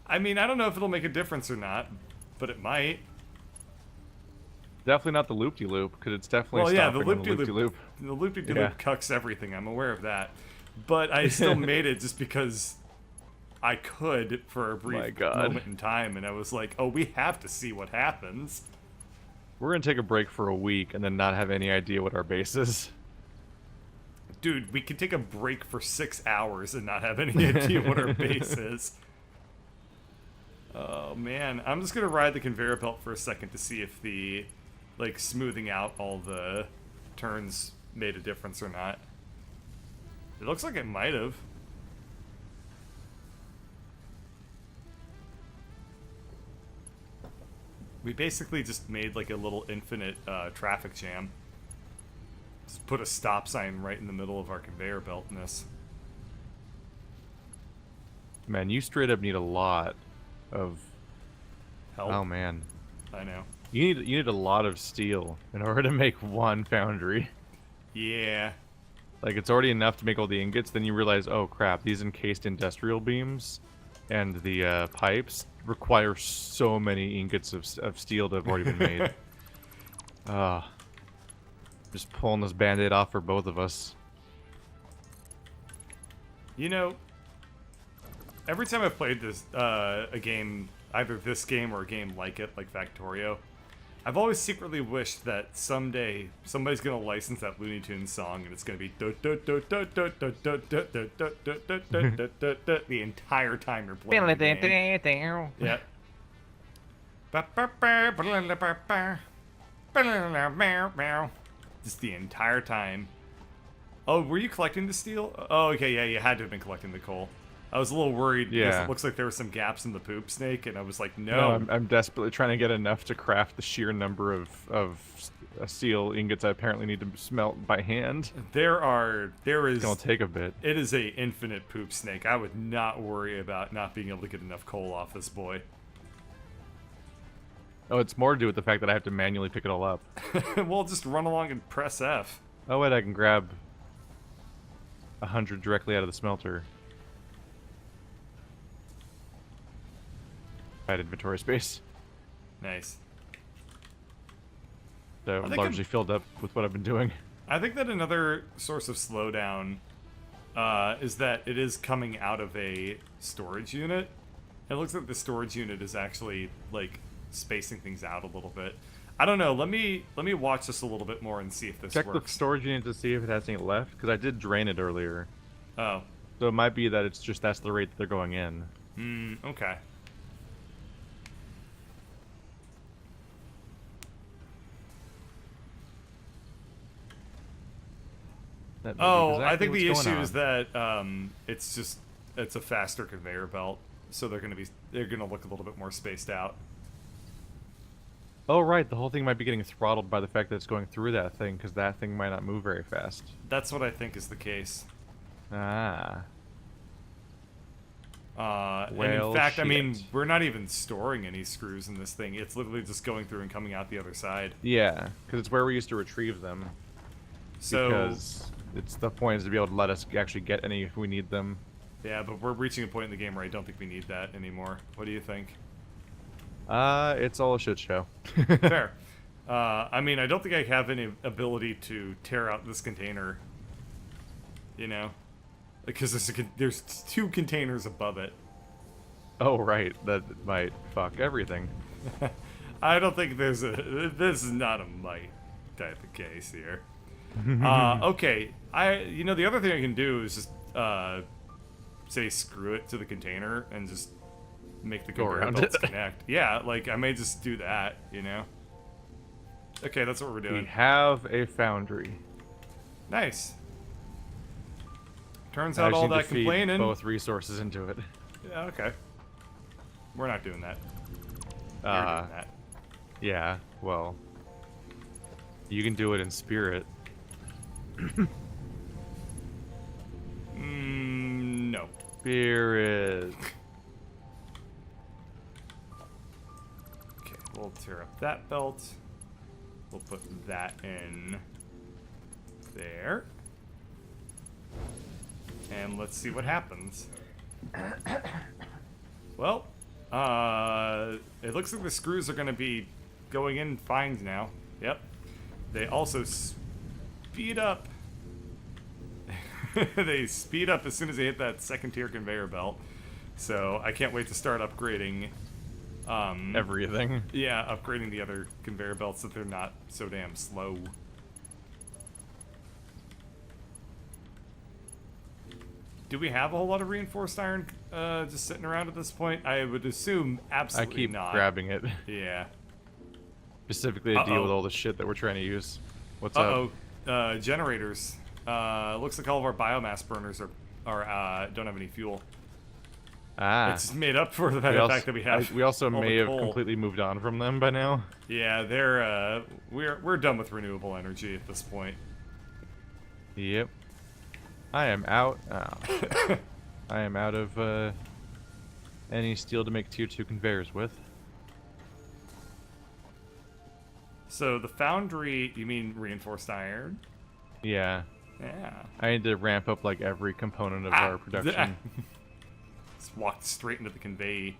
I mean, I don't know if it'll make a difference or not, but it might. Definitely not the loop-de-loop, because it's definitely Well, yeah, stopping on the loop-de-loop. the loop-de-loop Yeah. cucks everything. I'm aware of that, but I still made it just because I could for a My brief God. moment in time, and I was like, "Oh, we have to see what happens." We're gonna take a break for a week and then not have any idea what our base is. Dude, we could take a break for 6 hours and not have any idea what our base is. Oh man, I'm just gonna ride the conveyor belt for a second to see if the, like, smoothing out all the turns made a difference or not. It looks like it might have. We basically just made like a little infinite traffic jam. Just put a stop sign right in the middle of our conveyor belt in this. Man, you straight up need a lot of... Help. Oh man. I know. You need a lot of steel in order to make one foundry. Yeah. Like, it's already enough to make all the ingots, then you realize, oh crap, these encased industrial beams and the pipes require so many ingots of steel to have already been made. Just pulling this band-aid off for both of us. You know, every time I've played this, a game, either this game or a game like it, like Factorio, I've always secretly wished that someday somebody's gonna license that Looney Tunes song and it's gonna be the entire time you're playing the game. Yeah. Just the entire time. Oh, were you collecting the steel? Oh, okay, yeah, you had to have been collecting the coal. I was a little worried because Yeah. it looks like there were some gaps in the poop snake, and I was like, No, no. I'm desperately trying to get enough to craft the sheer number of steel ingots I apparently need to smelt by hand. There is... It's gonna take a bit. It is a infinite poop snake. I would not worry about not being able to get enough coal off this boy. Oh, it's more to do with the fact that I have to manually pick it all up. Well, just run along and press F. Oh wait, I can grab 100 directly out of the smelter. I had inventory space. Nice. So I think largely filled up with what I've been doing. I think that another source of slowdown is that it is coming out of a storage unit. It looks like the storage unit is actually, like, spacing things out a little bit. I don't know. Let me watch this a little bit more and see if this Check the works. storage unit to see if it has any left, because I did drain it earlier. Oh. So it might be that it's just that's the rate that they're going in. Okay. That may be Oh, exactly I think the what's going issue on. is that it's a faster conveyor belt, so they're gonna look a little bit more spaced out. Oh right, the whole thing might be getting throttled by the fact that it's going through that thing, because that thing might not move very fast. That's what I think is the case. Ah. And Well, in fact, I mean, shit. we're not even storing any screws in this thing. It's literally just going through and coming out the other side. Yeah, because it's where we used to retrieve them. So, Because the point is to be able to let us actually get any if we need them. yeah, but we're reaching a point in the game where I don't think we need that anymore. What do you think? It's all a shit show. Fair. I mean, I don't think I have any ability to tear out this container. You know? Because there's two containers above it. Oh right, that might fuck everything. I don't think this is not a might type of case here. Okay, the other thing I can do is just say screw it to the container and just make the Go conveyor around belts it. connect. Yeah, like I may just do that, you know. Okay, that's what we're doing. We have a foundry. Nice. Turns I out just all need to that feed complaining. both resources into it. Yeah, okay. We're not doing that. You're doing that. Yeah, well, you can do it in spirit. No. Spirit. Okay, we'll tear up that belt. We'll put that in there. And let's see what happens. Well, It looks like the screws are going to be going in fine now. Yep. They also speed up. They speed up as soon as they hit that second tier conveyor belt. So I can't wait to start upgrading. Everything. Yeah, upgrading the other conveyor belts so they're not so damn slow. Do we have a whole lot of reinforced iron just sitting around at this point? I would assume absolutely not. I keep grabbing it. Yeah. Specifically to deal with all the shit that we're trying to use. What's up? Generators. Looks like all of our biomass burners are don't have any fuel. Ah. It's made up for the fact that we have. We also may have completely moved on from them by now. Yeah, they're we're done with renewable energy at this point. Yep. I am out. Oh. I am out of any steel to make tier 2 conveyors with. So the foundry, you mean reinforced iron? Yeah. Yeah. I need to ramp up like every component of our production. Just walked straight into the Conveyy.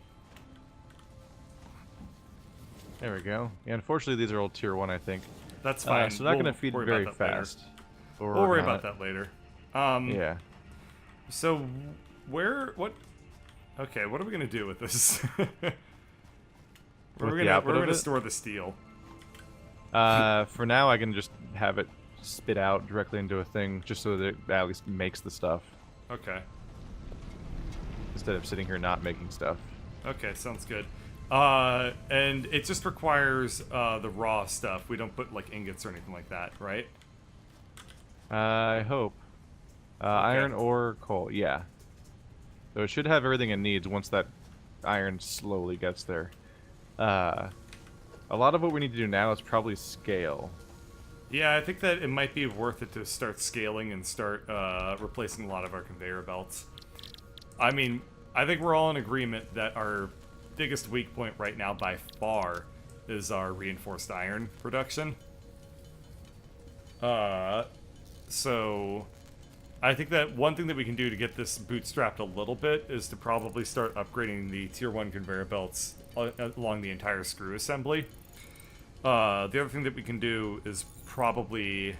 There we go. Yeah, unfortunately these are all tier 1, I think. That's fine. So they're not going to feed very fast. We'll worry about that later. Yeah. So what? Okay, what are we gonna do with this? We're gonna store the steel. For now, I can just have it spit out directly into a thing, just so that it at least makes the stuff. Okay. Instead of sitting here not making stuff. Okay, sounds good. And it just requires the raw stuff. We don't put like ingots or anything like that, right? I hope. Okay. Iron ore, coal, yeah. So it should have everything it needs once that iron slowly gets there. A lot of what we need to do now is probably scale. Yeah, I think that it might be worth it to start scaling and start replacing a lot of our conveyor belts. I mean, I think we're all in agreement that our biggest weak point right now by far is our reinforced iron production. So I think that one thing that we can do to get this bootstrapped a little bit is to probably start upgrading the tier 1 conveyor belts along the entire screw assembly. The other thing that we can do is probably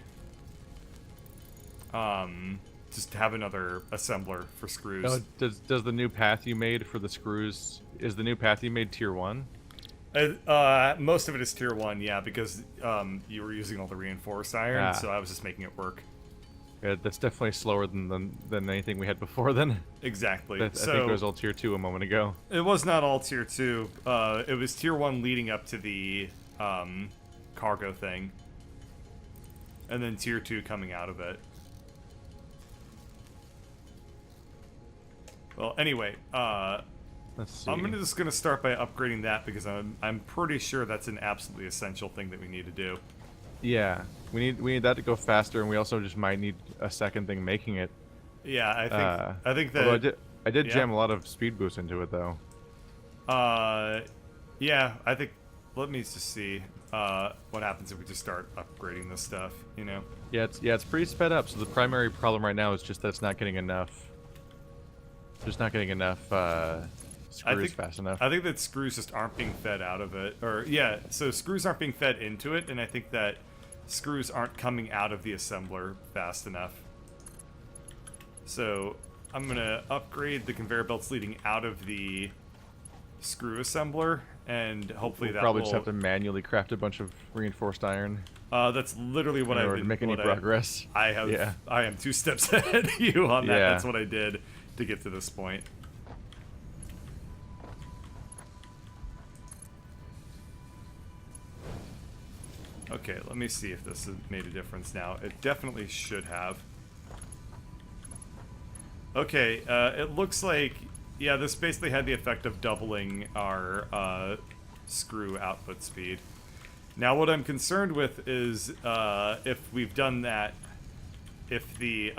just have another assembler for screws. Oh, does the new path you made for the screws, is the new path you made tier 1? Most of it is tier 1, yeah, because you were using all the reinforced iron, so I was just making it work. Yeah, that's definitely slower than anything we had before then. Exactly. I think it was all tier 2 a moment ago. It was not all tier 2. It was tier 1 leading up to the cargo thing. And then tier 2 coming out of it. Well, anyway, let's see. I'm just gonna start by upgrading that because I'm pretty sure that's an absolutely essential thing that we need to do. Yeah, we need that to go faster, and we also just might need a second thing making it. Yeah, I think that I did jam a lot of speed boost into it though. Yeah, I think. Let me just see what happens if we just start upgrading this stuff. You know. Yeah, it's pretty sped up. So the primary problem right now is just that it's not getting enough. Just not getting enough screws fast enough. I think that screws just aren't being fed out of it, or yeah, so screws aren't being fed into it, and I think that screws aren't coming out of the assembler fast enough. So I'm gonna upgrade the conveyor belts leading out of the screw assembler, and hopefully we'll probably just have to manually craft a bunch of reinforced iron. That's literally what I've been. To make any progress. I have. Yeah. I am 2 steps ahead of you on that. Yeah. That's what I did to get to this point. Okay, let me see if this has made a difference now. It definitely should have. Okay, it looks like, yeah, this basically had the effect of doubling our screw output speed. Now what I'm concerned with is if we've done that, if the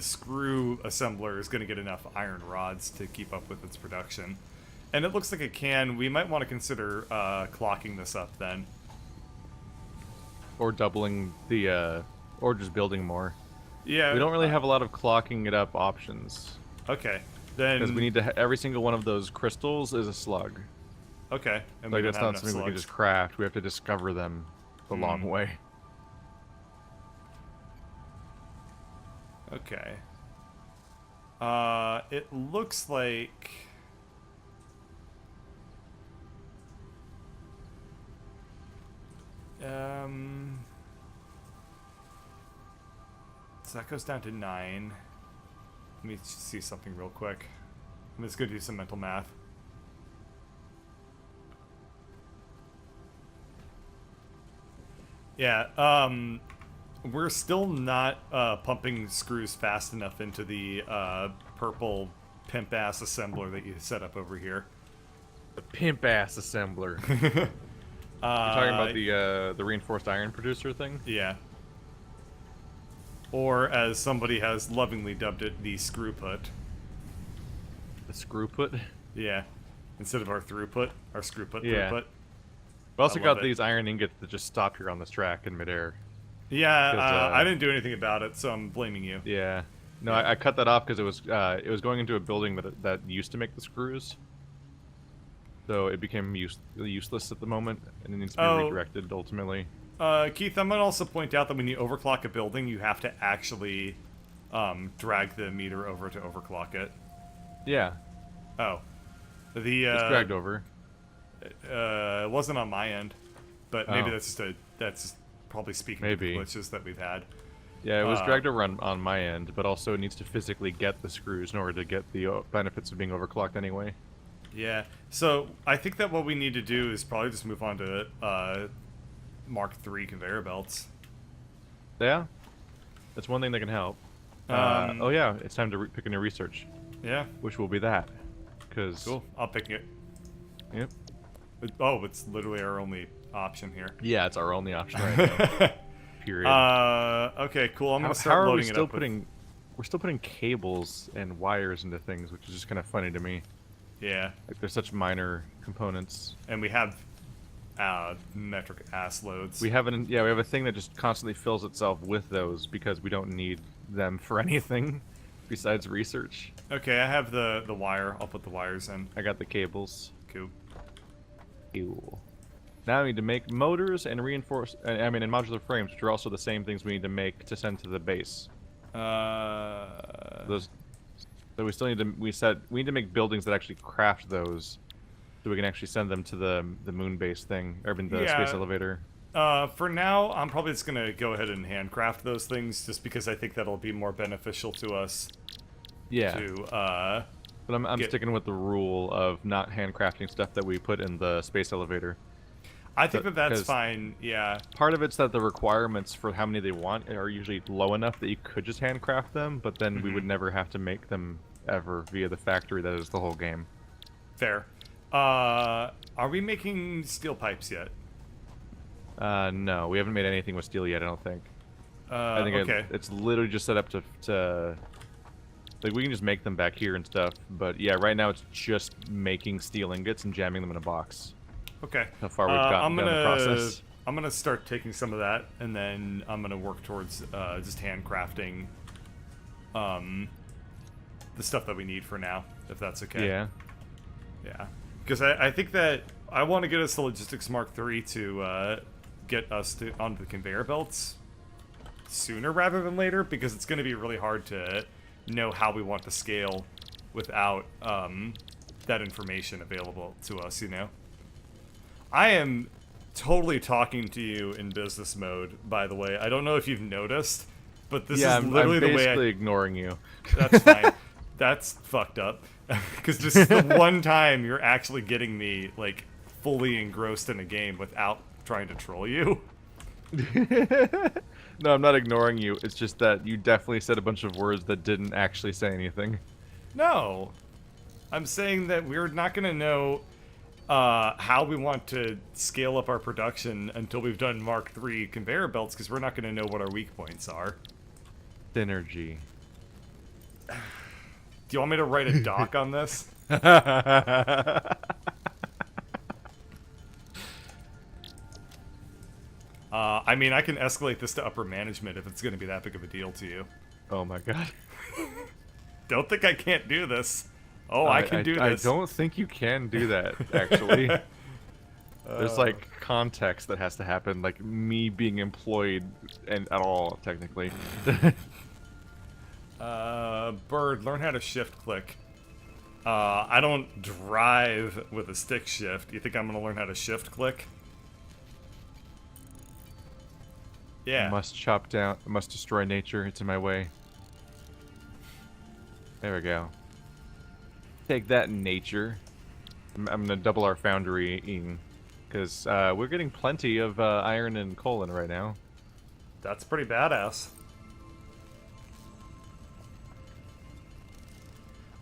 screw assembler is going to get enough iron rods to keep up with its production. And it looks like it can. We might want to consider clocking this up then. Or doubling the, or just building more. Yeah. We don't really have a lot of clocking it up options. Okay. Then Because we need to. Every single one of those crystals is a slug. okay, and Like we don't that's have not enough something we can slugs. just craft. We have to discover them the long way. Okay. It looks like. So that goes down to 9. Let me see something real quick. I'm just gonna do some mental math. Yeah, we're still not pumping screws fast enough into the purple pimp ass assembler that you set up over here. The pimp ass assembler. You're talking about the reinforced iron producer thing? Yeah. Or as somebody has lovingly dubbed it, the screw put. The screw put? Yeah. Instead of our throughput, our screw put Yeah. throughput. We also I love got it. these iron ingots that just stop here on this track in midair. Yeah, 'Cause, I didn't do anything about it, so I'm blaming you. Yeah. No, Yeah. I cut that off because it was going into a building that used to make the screws. So it became useless at the moment, and it needs to be redirected ultimately. Keith, I'm gonna also point out that when you overclock a building, you have to actually drag the meter over to overclock it. Yeah, Oh. The it's dragged over. it wasn't on my end, but maybe Oh. that's probably speaking Maybe. to the glitches that we've had. Yeah, it was dragged over on my end, but also it needs to physically get the screws in order to get the benefits of being overclocked anyway. Yeah. So I think that what we need to do is probably just move on to Mark III conveyor belts. Yeah, that's one thing that can help. Oh yeah, it's time to pick a new research, Yeah. which will be that. Cause Cool. I'll pick it. Yep. Oh, it's literally our only option here. Yeah, it's our only option right now. Period. Okay, cool. I'm gonna How start are we loading it still up. putting? We're still putting cables and wires into things, which is just kind of funny to me. Yeah, Like they're such minor components. and we have metric ass loads. We have we have a thing that just constantly fills itself with those because we don't need them for anything besides research. Okay, I have the wire. I'll put the wires in. I got the cables. Cool. Cool. Now we need to make motors and reinforce. I mean, and modular frames, which are also the same things we need to make to send to the base. Those. So we still need to. We need to make buildings that actually craft those, so we can actually send them to the moon base thing, or even the space elevator. For now, I'm probably just gonna go ahead and handcraft those things, just because I think that'll be more beneficial to us. Yeah. To But I'm sticking with the rule of not handcrafting stuff that we put in the space elevator. I think that's 'cause fine. Yeah. Part of it's that the requirements for how many they want are usually low enough that you could just handcraft them, but then we would never have to make them ever via the factory that is the whole game. Fair. Are we making steel pipes yet? No, we haven't made anything with steel yet, I don't think. I think okay. it's literally just set up to like we can just make them back here and stuff, but yeah, right now it's just making steel ingots and jamming them in a box. Okay. How far we've gotten down the process. I'm gonna start taking some of that, and then I'm gonna work towards just handcrafting the stuff that we need for now, if that's okay. Yeah. Yeah. Because I think that I want to get us to Logistics Mark III to get us onto the conveyor belts sooner rather than later, because it's going to be really hard to know how we want to scale without that information available to us, you know? I am totally talking to you in business mode, by the way. I don't know if you've noticed, but this is literally I'm the way basically ignoring you. That's fine. That's fucked up. Because this is the one time you're actually getting me, like, fully engrossed in a game without trying to troll you. No, I'm not ignoring you. It's just that you definitely said a bunch of words that didn't actually say anything. No. I'm saying that we're not going to know how we want to scale up our production until we've done Mark III conveyor belts, because we're not going to know what our weak points are. Synergy. Do you want me to write a doc on this? I mean, I can escalate this to upper management if it's going to be that big of a deal to you. Oh my god. Don't think I can't do this. Oh, I can do this. I don't think you can do that, actually. There's like context that has to happen, like me being employed and at all, technically. Bird, learn how to shift click. I don't drive with a stick shift. You think I'm gonna learn how to shift click? Yeah. Must chop down, must destroy nature, it's in my way. There we go. Take that, nature. I'm gonna double our foundry, because we're getting plenty of iron and coal in right now. That's pretty badass.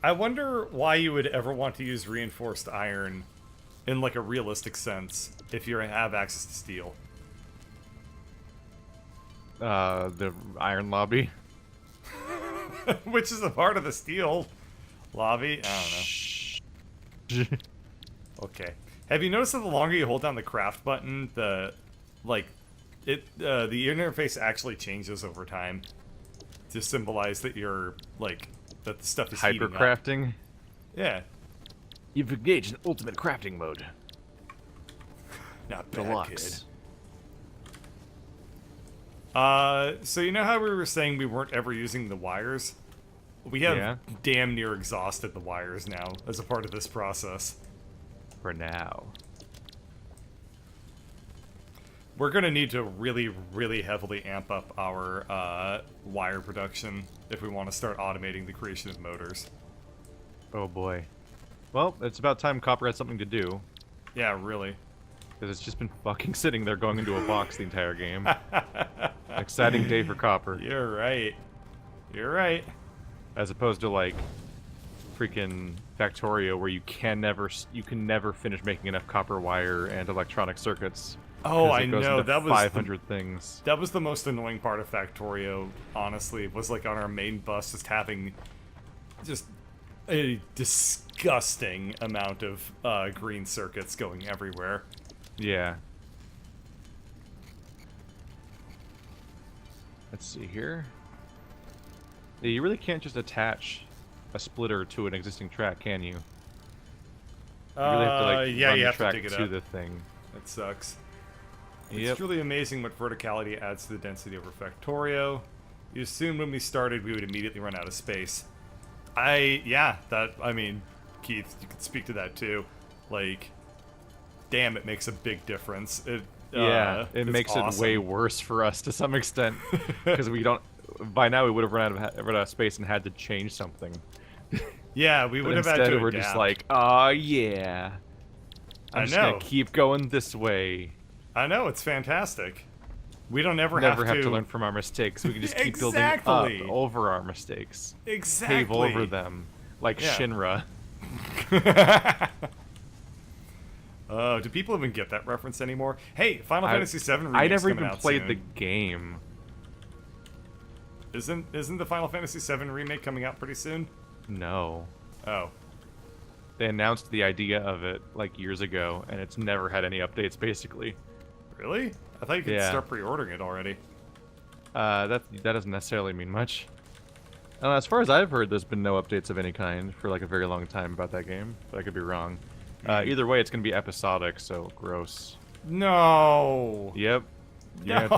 I wonder why you would ever want to use reinforced iron in like a realistic sense if you have access to steel. The iron lobby. Which is a part of the steel lobby? I don't know. Okay. Have you noticed that the longer you hold down the craft button, the interface actually changes over time to symbolize that you're like that the stuff is heating up. Hypercrafting? Yeah. You've engaged in ultimate crafting mode. Not bad, Deluxe. kid. So you know how we were saying we weren't ever using the wires? We have damn near exhausted the wires now as a part of this process. For now. We're gonna need to really, really heavily amp up our wire production if we want to start automating the creation of motors. Oh boy. Well, it's about time copper had something to do. Yeah, really. Because it's just been fucking sitting there going into a box the entire game. Exciting day for copper. You're right. You're right. As opposed to like freaking Factorio, where you can never finish making enough copper wire and electronic circuits. Oh, I know. That was 500 things. That was the most annoying part of Factorio, honestly, was like on our main bus just having just a disgusting amount of green circuits going everywhere. Yeah. Let's see here. Yeah, you really can't just attach a splitter to an existing track, can you? You really have to like yeah, run you the have track to dig it to up. the thing. It sucks. Yep. It's truly amazing what verticality adds to the density over Factorio. You assumed when we started we would immediately run out of space. I mean, Keith, you could speak to that too. Like, damn, it makes a big difference. It makes awesome. it way worse for us to some extent because we don't. By now, we would have run out of space and had to change something. Yeah, we would have had to. Instead, we're adapt. just like, oh yeah. I'm just gonna keep going this way. I know, it's fantastic. We don't never have to learn from our mistakes. We can just keep building up over our mistakes. Exactly. Pave over them, like Shinra. Do people even get that reference anymore? Hey, Final Fantasy VII Remake's I never coming even out played soon. the game. Isn't the Final Fantasy VII Remake coming out pretty soon? No. Oh. They announced the idea of it like years ago, and it's never had any updates, basically. Really? I thought you could start pre-ordering it already. That doesn't necessarily mean much. As far as I've heard, there's been no updates of any kind for like a very long time about that game, but I could be wrong. Either way, it's gonna be episodic, so gross. No. Yep. You have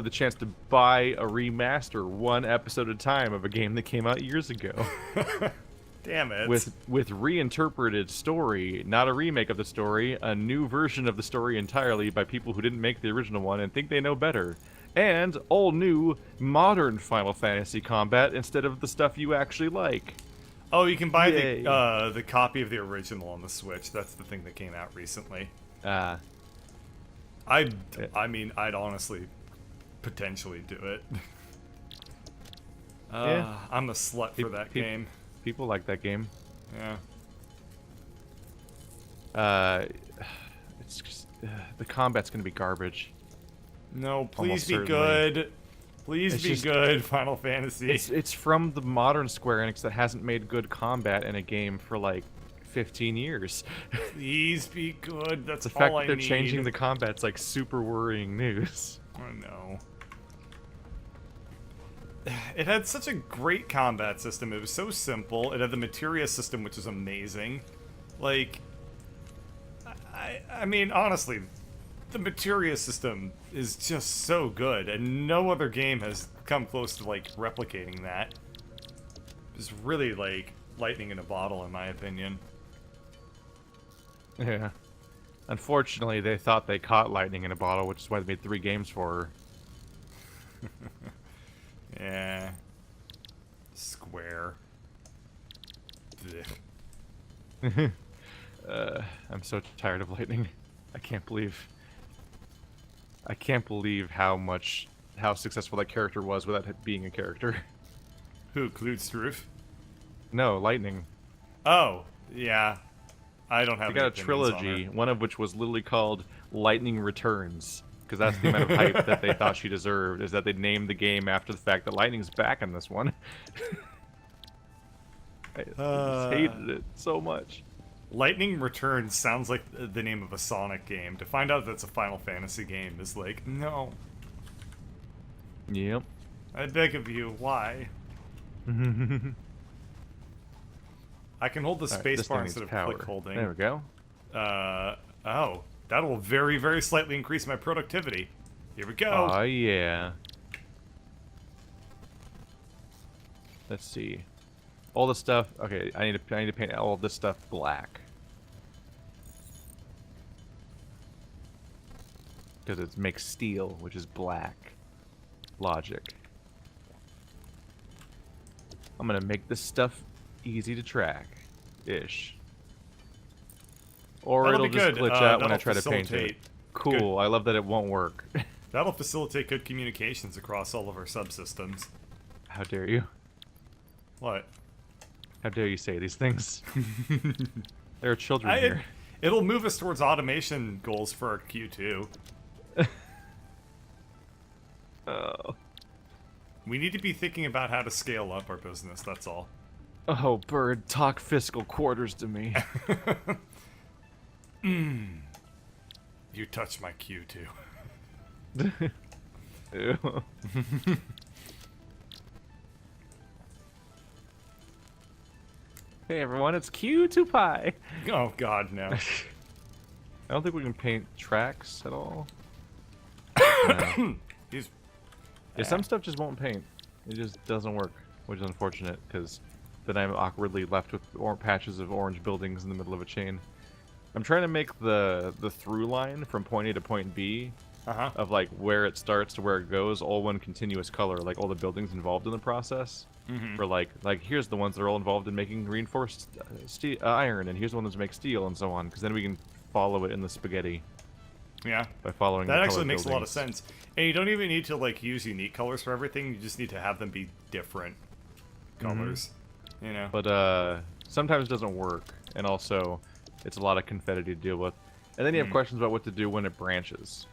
the chance to buy a remaster one episode at a time of a game that came out years ago. Damn it. With reinterpreted story, not a remake of the story, a new version of the story entirely by people who didn't make the original one and think they know better. And all new modern Final Fantasy combat instead of the stuff you actually like. Oh, you can buy the copy of the original on the Switch. That's the thing that came out recently. I mean, I'd honestly potentially do it. I'm a slut for that game. People like that game. Yeah. It's just, the combat's gonna be garbage. No, please Almost be certainly. Good. Please be good, Final Fantasy. It's from the modern Square Enix that hasn't made good combat in a game for like 15 years. Please be good. That's the all fact I that they're need. changing the combat's like super worrying news. I know. it had such a great combat system. It was so simple. It had the materia system, which is amazing. Like, I mean, honestly, the materia system is just so good, and no other game has come close to, like, replicating that. It's really, like, lightning in a bottle, in my opinion. Yeah. Unfortunately, they thought they caught lightning in a bottle, which is why they made 3 games for her. Yeah. Square. I'm so tired of lightning. I can't believe how successful that character was without it being a character. Who, Kludstruf? No, lightning. Oh, yeah. I don't have They got a any opinions on trilogy, her. one of which was literally called Lightning Returns, because that's the amount of hype that they thought she deserved, is that they named the game after the fact that Lightning's back in this one. I just hated it so much. Lightning Returns sounds like the name of a Sonic game. To find out that's a Final Fantasy game is like, no. Yep. I beg of you, why? I can hold the space bar instead of click holding. There we go. Oh. That will very, very slightly increase my productivity. Here we go. Oh, yeah. Let's see. All the stuff... Okay, I need to paint all of this stuff black. Because it makes steel, which is black. Logic. I'm gonna make this stuff easy to track. Ish. Or That'll it'll be just good. glitch out when I That'll try to paint it. facilitate Cool, I love that it won't work. That'll facilitate good communications across all of our subsystems. How dare you? What? How dare you say these things? There are children here. It'll move us towards automation goals for our Q2. Oh. We need to be thinking about how to scale up our business, that's all. Oh, bird, talk fiscal quarters to me. You touch my Q2. Ew. Hey everyone, it's Q2 Pie. Oh god, no. I don't think we can paint tracks at all. No. He's... Yeah, some stuff just won't paint. It just doesn't work, which is unfortunate, because then I'm awkwardly left with patches of orange buildings in the middle of a chain. I'm trying to make the through line from point A to point B of like where it starts to where it goes all one continuous color, like all the buildings involved in the process. For like here's the ones that are all involved in making reinforced iron, and here's the ones that make steel, and so on. Because then we can follow it in the spaghetti. Yeah. By following that the actually makes buildings. a lot of sense. And you don't even need to like use unique colors for everything. You just need to have them be different colors. You know. But sometimes it doesn't work, and also it's a lot of confetti to deal with. And then you have questions about what to do when it branches.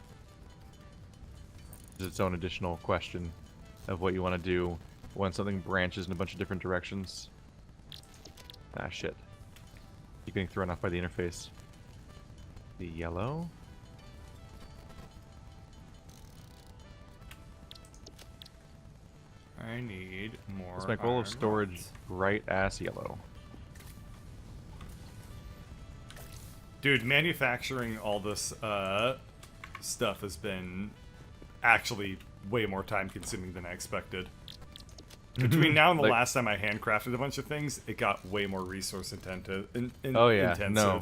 It's its own additional question of what you want to do when something branches in a bunch of different directions. Ah, shit. Keep getting thrown off by the interface. The yellow? I need more. Let's make all of iron storage rods. bright ass yellow. Dude, manufacturing all this stuff has been actually way more time consuming than I expected. Between now and the Like- last time I handcrafted a bunch of things, it got way more resource intensive. Oh yeah, intensive. no.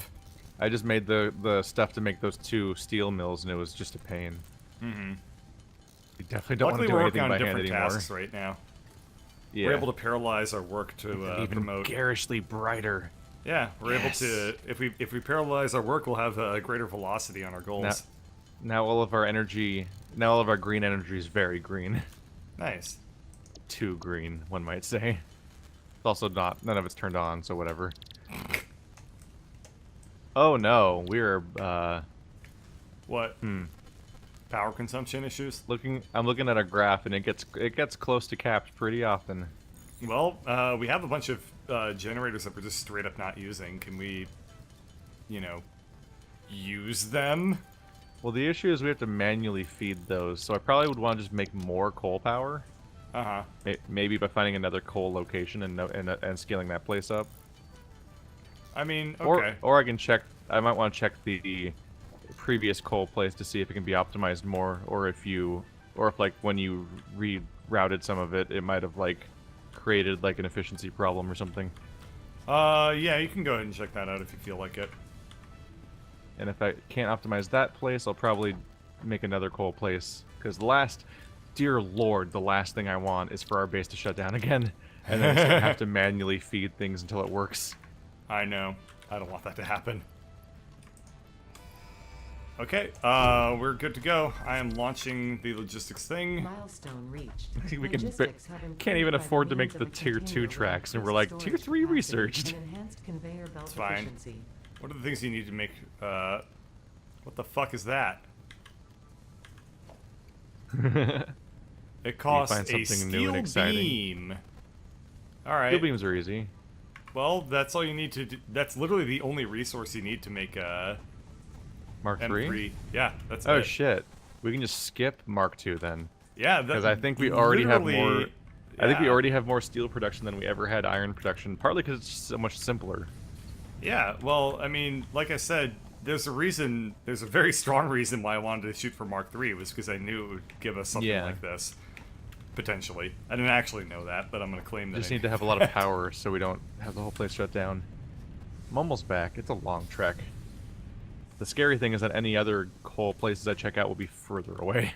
I just made the stuff to make those 2 steel mills, and it was just a pain. We definitely don't Luckily, want to do we're anything working on by hand different anymore. tasks right now. Yeah. We're able to paralyze our work to even promote. garishly brighter. Yeah, we're able to. If we paralyze our work, we'll have a greater velocity on our goals. Now all of our energy, now all of our green energy is very green. Nice. Too green, one might say. It's also none of it's turned on, so whatever. Oh no, we're What? Power consumption issues? I'm looking at our graph, and it gets close to capped pretty often. Well, we have a bunch of generators that we're just straight up not using. Can we, use them? Well, the issue is we have to manually feed those, so I probably would want to just make more coal power. Uh-huh. Maybe by finding another coal location and scaling that place up. I mean, okay. Or I can check. I might want to check the previous coal place to see if it can be optimized more, or if like when you rerouted some of it, it might have like created like an efficiency problem or something. Yeah, you can go ahead and check that out if you feel like it. And if I can't optimize that place, I'll probably make another coal place. Because dear lord, the last thing I want is for our base to shut down again, and then just have to manually feed things until it works. I know. I don't want that to happen. Okay, we're good to go. I am launching the logistics thing. Milestone reached. We can't even afford to make the tier 2 tracks, and we're like, tier 3 researched. It's fine. What are the things you need to make, what the fuck is that? It costs a steel beam. Alright. Steel beams are easy. Well, that's all you need to do. That's literally the only resource you need to make, Mark M3. III? Yeah, that's Oh it. shit. We can just skip Mark II then. Yeah, because I think we already have more. Yeah. I think we already have more steel production than we ever had iron production. Partly because it's so much simpler. Yeah, well, I mean, like I said, there's a reason. There's a very strong reason why I wanted to shoot for Mark III was because I knew it would give us something like this. Potentially, I didn't actually know that, but I'm gonna claim that. We just need to have a lot of power so we don't have the whole place shut down. I'm almost back. It's a long trek. The scary thing is that any other coal places I check out will be further away.